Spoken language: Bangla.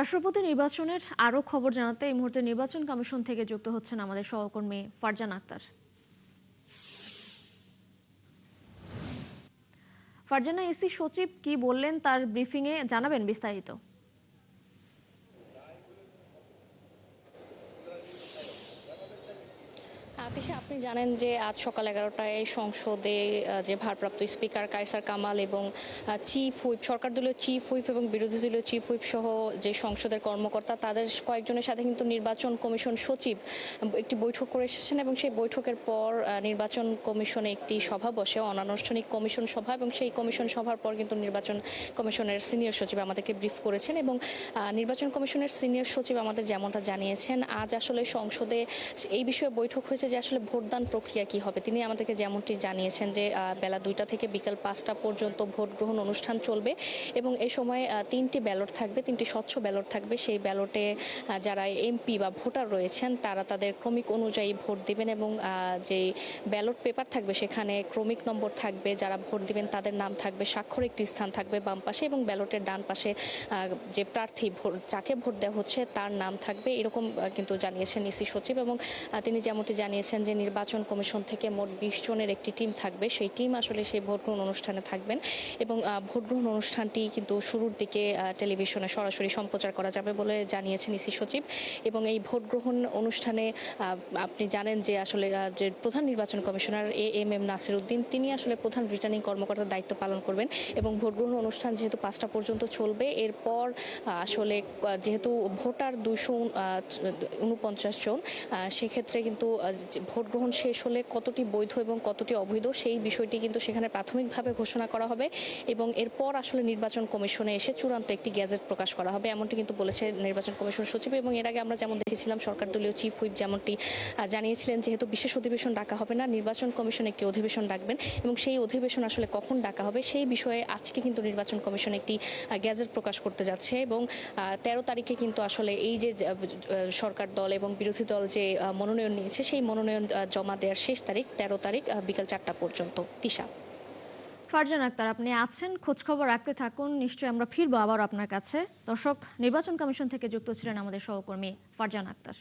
রাষ্ট্রপতি নির্বাচনের আরও খবর জানাতে এই মুহূর্তে নির্বাচন কমিশন থেকে যুক্ত হচ্ছেন আমাদের সহকর্মী ফারজান আক্তার। ফারজানা, ইসি সচিব কি বললেন তার ব্রিফিংয়ে জানাবেন বিস্তারিত। তিশা, আপনি জানেন যে আজ সকাল 11টায় সংসদে যে ভারপ্রাপ্ত স্পিকার কায়সার কামাল এবং চিফ হুইপ, সরকার দলীয় চিফ হুইপ এবং বিরোধী দলীয় চিফ হুইপ সহ যে সংসদের কর্মকর্তা তাদের কয়েকজনের সাথে কিন্তু নির্বাচন কমিশন সচিব একটি বৈঠক করে এসেছেন এবং সেই বৈঠকের পর নির্বাচন কমিশনে একটি সভা বসে, অনানুষ্ঠানিক কমিশন সভা, এবং সেই কমিশন সভার পর কিন্তু নির্বাচন কমিশনের সিনিয়র সচিব আমাদেরকে ব্রিফ করেছেন এবং নির্বাচন কমিশনের সিনিয়র সচিব আমাদের যেমনটা জানিয়েছেন, আজ আসলে সংসদে এই বিষয়ে বৈঠক হয়েছে যে আসলে ভোটদান প্রক্রিয়া কি হবে। তিনি আমাদেরকে যেমনটি জানিয়েছেন যে বেলা 2টা থেকে বিকাল 5টা পর্যন্ত ভোট গ্রহণ অনুষ্ঠান চলবে এবং এই সময় 3টি ব্যালট থাকবে, 3টি স্বচ্ছ ব্যালট থাকবে। সেই ব্যালটে যারা এমপি বা ভোটার রয়েছেন তারা তাদের ক্রমিক অনুযায়ী ভোট দিবেন এবং যে ব্যালট পেপার থাকবে সেখানে ক্রমিক নম্বর থাকবে, যারা ভোট দিবেন তাদের নাম থাকবে, স্বাক্ষর একটি স্থান থাকবে বাম পাশে এবং ব্যালটের ডান পাশে যে প্রার্থী যাকে ভোট দেওয়া হচ্ছে তার নাম থাকবে, এরকম কিন্তু জানিয়েছেন ইসি সচিব। এবং তিনি যেমনটি জানিয়েছেন যে নির্বাচন কমিশন থেকে মোট 20 জনের একটি টিম থাকবে, সেই টিম আসলে সেই ভোট গ্রহণ অনুষ্ঠানে থাকবেন এবং ভোট গ্রহণ অনুষ্ঠানটি কিন্তু শুরুর দিকে টেলিভিশনে সরাসরি সম্প্রচার করা যাবে বলে জানিয়েছেন ইসি সচিব। এবং এই ভোট গ্রহণ অনুষ্ঠানে আপনি জানেন যে আসলে যে প্রধান নির্বাচন কমিশনার এএমএম নাসির উদ্দিন তিনি আসলে প্রধান রিটার্নিং কর্মকর্তার দায়িত্ব পালন করবেন এবং ভোট গ্রহণ অনুষ্ঠান যেহেতু 5টা পর্যন্ত চলবে, এরপর আসলে যেহেতু ভোটার 249 জন, সেক্ষেত্রে কিন্তু ভোট গ্রহণ শেষ হলে কতটি বৈধ এবং কতটি অবৈধ সেই বিষয়টি কিন্তু সেখানে প্রাথমিকভাবে ঘোষণা করা হবে এবং এরপর আসলে নির্বাচন কমিশনে এসে চূড়ান্ত একটি গ্যাজেট প্রকাশ করা হবে, এমনটি কিন্তু বলেছে নির্বাচন কমিশন সচিব। এবং এর আগে আমরা যেমন দেখেছিলাম সরকার দলীয় চিফ হুইপ যেমনটি জানিয়েছিলেন যেহেতু বিশেষ অধিবেশন ডাকা হবে না, নির্বাচন কমিশন একটি অধিবেশন ডাকবেন এবং সেই অধিবেশন আসলে কখন ডাকা হবে সেই বিষয়ে আজকে কিন্তু নির্বাচন কমিশন একটি গ্যাজেট প্রকাশ করতে যাচ্ছে এবং 13 তারিখে কিন্তু আসলে এই যে সরকার দল এবং বিরোধী দল যে মনোনয়ন নিয়েছে সেই মনোনয়ন জমা দেওয়ার শেষ তারিখ 13 তারিখ বিকাল 4টা পর্যন্ত। তিশা। ফারজান আক্তার, আপনি আছেন, খোঁজ খবর রাখতে থাকুন, নিশ্চয়ই আমরা ফিরবো আবার আপনার কাছে। দর্শক, নির্বাচন কমিশন থেকে যুক্ত ছিলেন আমাদের সহকর্মী ফারজান আক্তার।